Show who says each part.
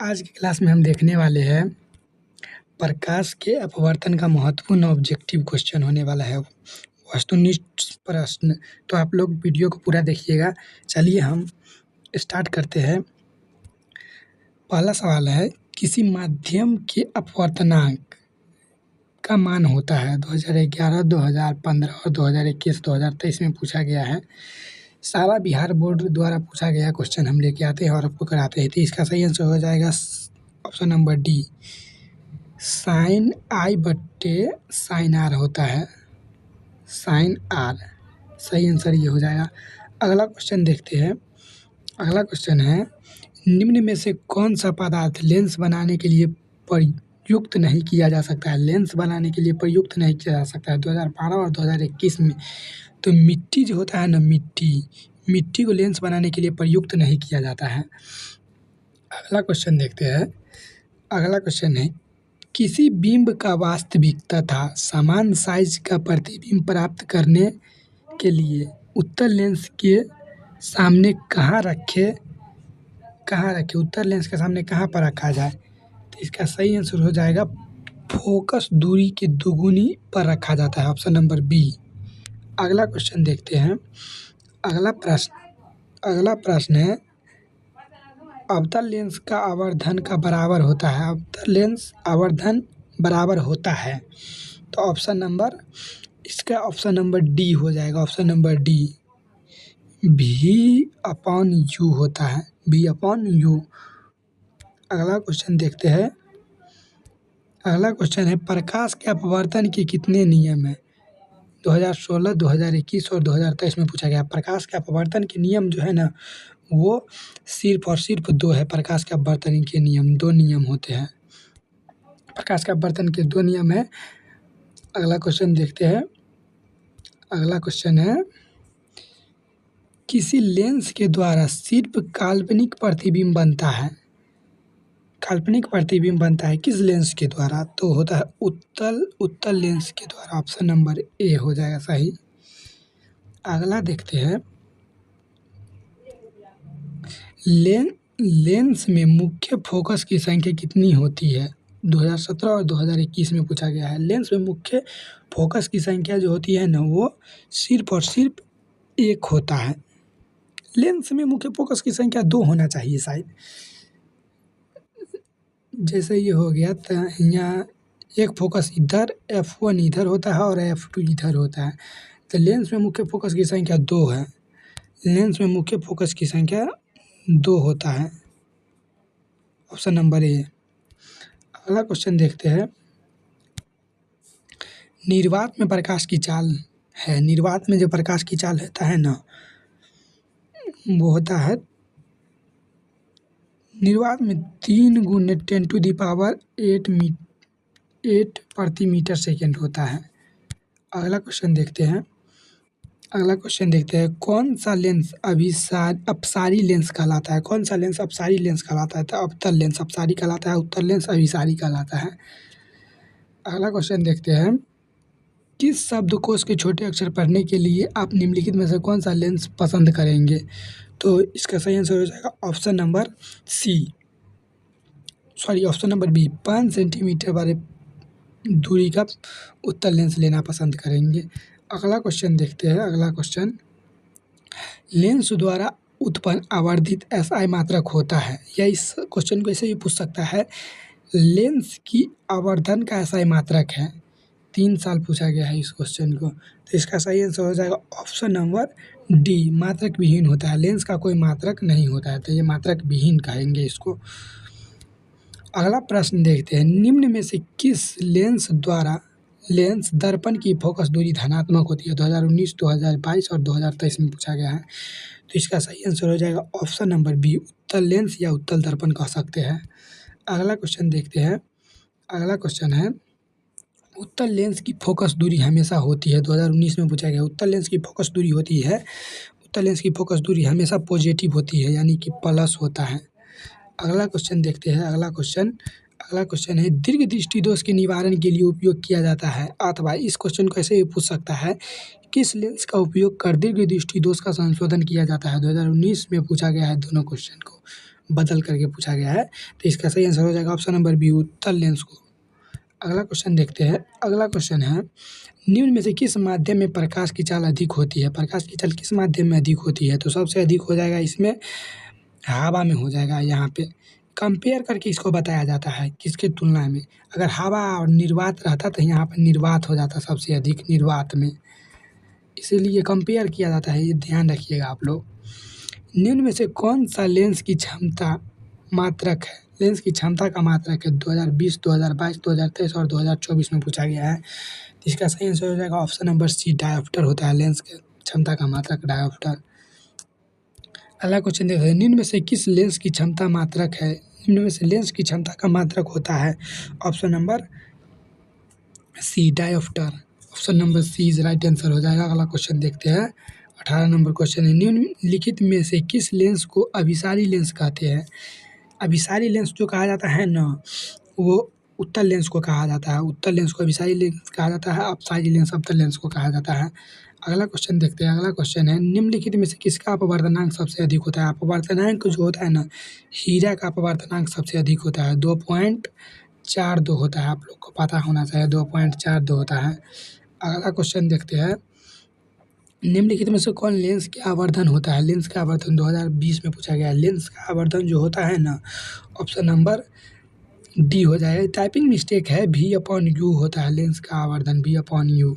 Speaker 1: आज की क्लास में हम देखने वाले हैं प्रकाश के अपवर्तन का महत्वपूर्ण ऑब्जेक्टिव क्वेश्चन होने वाला है वस्तुनिष्ठ प्रश्न। तो आप लोग वीडियो को पूरा देखिएगा। चलिए हम स्टार्ट करते हैं। पहला सवाल है, किसी माध्यम के अपवर्तनांक का मान होता है 2011, 2015 और 2021, 2023 में पूछा गया है। सारा बिहार बोर्ड द्वारा पूछा गया क्वेश्चन हम लेके आते हैं और आपको कराते हैं। तो इसका सही आंसर हो जाएगा ऑप्शन नंबर डी, साइन आई बट्टे साइन आर होता है, साइन आर। सही आंसर ये हो जाएगा। अगला क्वेश्चन देखते हैं। अगला क्वेश्चन है, निम्न में से कौन सा पदार्थ लेंस बनाने के लिए प्रयुक्त नहीं किया जा सकता है? लेंस बनाने के लिए प्रयुक्त नहीं किया जा सकता है 2012 और 2021 में। तो मिट्टी जो होता है ना, मिट्टी को लेंस बनाने के लिए प्रयुक्त नहीं किया जाता है। अगला क्वेश्चन देखते हैं। अगला क्वेश्चन है, किसी बिंब का वास्तविक तथा समान साइज का प्रतिबिंब प्राप्त करने के लिए उत्तल लेंस के सामने कहाँ रखें? उत्तल लेंस के सामने कहाँ पर रखा जाए? तो इसका सही आंसर हो जाएगा फोकस दूरी के दुगुनी पर रखा जाता है, ऑप्शन नंबर बी। अगला क्वेश्चन देखते हैं। अगला प्रश्न है, अवतल लेंस का आवर्धन का बराबर होता है। अवतल लेंस आवर्धन बराबर होता है। तो ऑप्शन नंबर डी हो जाएगा। ऑप्शन नंबर डी, भी अपॉन यू होता है, भी अपॉन यू। अगला क्वेश्चन देखते हैं। अगला क्वेश्चन है, प्रकाश के अपवर्तन के कितने नियम हैं? 2016, 2021 और 2023 में पूछा गया। प्रकाश के अपवर्तन के नियम जो है ना, वो सिर्फ और सिर्फ 2 है। प्रकाश के अपवर्तन के नियम 2 नियम होते हैं। प्रकाश के अपवर्तन के 2 नियम है। अगला क्वेश्चन देखते हैं। अगला क्वेश्चन है, किसी लेंस के द्वारा सिर्फ काल्पनिक प्रतिबिंब बनता है। काल्पनिक प्रतिबिंब बनता है किस लेंस के द्वारा? तो होता है उत्तल लेंस के द्वारा। ऑप्शन नंबर ए हो जाएगा सही। अगला देखते हैं। लेंस में मुख्य फोकस की संख्या कितनी होती है? 2017 और 2021 में पूछा गया है। लेंस में मुख्य फोकस की संख्या जो होती है ना, वो सिर्फ और सिर्फ 1 होता है। लेंस में मुख्य फोकस की संख्या 2 होना चाहिए शायद। जैसे ये हो गया, तो यहाँ एक फोकस इधर F1 इधर होता है और F2 इधर होता है। तो लेंस में मुख्य फोकस की संख्या 2 है। लेंस में मुख्य फोकस की संख्या 2 होता है, ऑप्शन नंबर ए। अगला क्वेश्चन देखते हैं। निर्वात में प्रकाश की चाल है। निर्वात में जो प्रकाश की चाल होता है ना, वो होता है, निर्वात में 3 × 10⁸ प्रति मीटर सेकेंड होता है। अगला क्वेश्चन देखते हैं। कौन सा लेंस अपसारी लेंस कहलाता है? कौन सा लेंस अपसारी लेंस कहलाता है? तो अवतल लेंस अपसारी कहलाता है, उत्तल लेंस अभिसारी कहलाता है। अगला क्वेश्चन देखते हैं। किस शब्दकोश के छोटे अक्षर पढ़ने के लिए आप निम्नलिखित में से कौन सा लेंस पसंद करेंगे? तो इसका सही आंसर हो जाएगा ऑप्शन नंबर बी, 5 सेंटीमीटर वाले दूरी का उत्तल लेंस लेना पसंद करेंगे। अगला क्वेश्चन देखते हैं। अगला क्वेश्चन, लेंस द्वारा उत्पन्न आवर्धित SI मात्रक होता है। या इस क्वेश्चन को ऐसे भी पूछ सकता है, लेंस की आवर्धन का SI मात्रक है। 3 साल पूछा गया है इस क्वेश्चन को। तो इसका सही आंसर हो जाएगा ऑप्शन नंबर डी, मात्रक विहीन होता है। लेंस का कोई मात्रक नहीं होता है, तो ये मात्रक विहीन कहेंगे इसको। अगला प्रश्न देखते हैं। निम्न में से किस लेंस दर्पण की फोकस दूरी धनात्मक होती है? 2019, 2022 और 2023 में पूछा गया है। तो इसका सही आंसर हो जाएगा ऑप्शन नंबर बी, उत्तल लेंस या उत्तल दर्पण कह सकते हैं। अगला क्वेश्चन देखते हैं। अगला क्वेश्चन है, उत्तल लेंस की फोकस दूरी हमेशा होती है। 2019 में पूछा गया। उत्तल लेंस की फोकस दूरी हमेशा पॉजिटिव होती है, यानी कि प्लस होता है। अगला क्वेश्चन देखते हैं। अगला क्वेश्चन है, दीर्घ दृष्टि दोष के निवारण के लिए उपयोग किया जाता है। अथवा इस क्वेश्चन को ऐसे भी पूछ सकता है, किस लेंस का उपयोग कर दीर्घ दृष्टि दोष का संशोधन किया जाता है? 2019 में पूछा गया है दोनों क्वेश्चन को। बदल करके पूछा गया है। तो इसका सही आंसर हो जाएगा ऑप्शन नंबर बी, उत्तल लेंस को। अगला क्वेश्चन देखते हैं। अगला क्वेश्चन है, निम्न में से किस माध्यम में प्रकाश की चाल अधिक होती है? प्रकाश की चाल किस माध्यम में अधिक होती है? तो सबसे अधिक हो जाएगा इसमें हवा में हो जाएगा। यहाँ पे कंपेयर करके इसको बताया जाता है, किसके तुलना में? अगर हवा और निर्वात रहता तो यहाँ पे निर्वात हो जाता सबसे अधिक, निर्वात में। इसीलिए कंपेयर किया जाता है, ये ध्यान रखिएगा आप लोग। निम्न में से कौन सा लेंस की क्षमता मात्रक है? लेंस की क्षमता का मात्रक है 2020, 2022, 2023 और 2024 में पूछा गया है। तो इसका सही आंसर हो जाएगा ऑप्शन नंबर सी, डायोप्टर होता है लेंस के क्षमता का मात्रक, डायोप्टर। अगला क्वेश्चन देखते हैं, निम्न में से किस लेंस की क्षमता मात्रक है? निम्न में से लेंस की क्षमता का मात्रक होता है option number C, diopter. Option number C is right answer हो जाएगा। अगला क्वेश्चन देखते हैं, 18 नंबर क्वेश्चन है, निम्नलिखित में से किस लेंस को अभिसारी लेंस कहते हैं? अभिसारी लेंस जो कहा जाता है ना, वो उत्तल लेंस को कहा जाता है। उत्तल लेंस को अभिसारी लेंस कहा जाता है, अपसारी लेंस अवतल लेंस को कहा जाता है। अगला क्वेश्चन देखते हैं। अगला क्वेश्चन है, निम्नलिखित में से किसका अपवर्तनांक सबसे अधिक होता है? अपवर्तनांक जो होता है ना, हीरा का अपवर्तनांक सबसे अधिक होता है, 2.42 होता है। आप लोग को पता होना चाहिए, 2.42 होता है। अगला क्वेश्चन देखते हैं, निम्नलिखित में से कौन लेंस के आवर्धन होता है? लेंस का आवर्धन 2020 में पूछा गया है। लेंस का आवर्धन जो होता है ना, ऑप्शन नंबर डी हो जाएगा। टाइपिंग मिस्टेक है, V/U होता है लेंस का आवर्धन, V/U।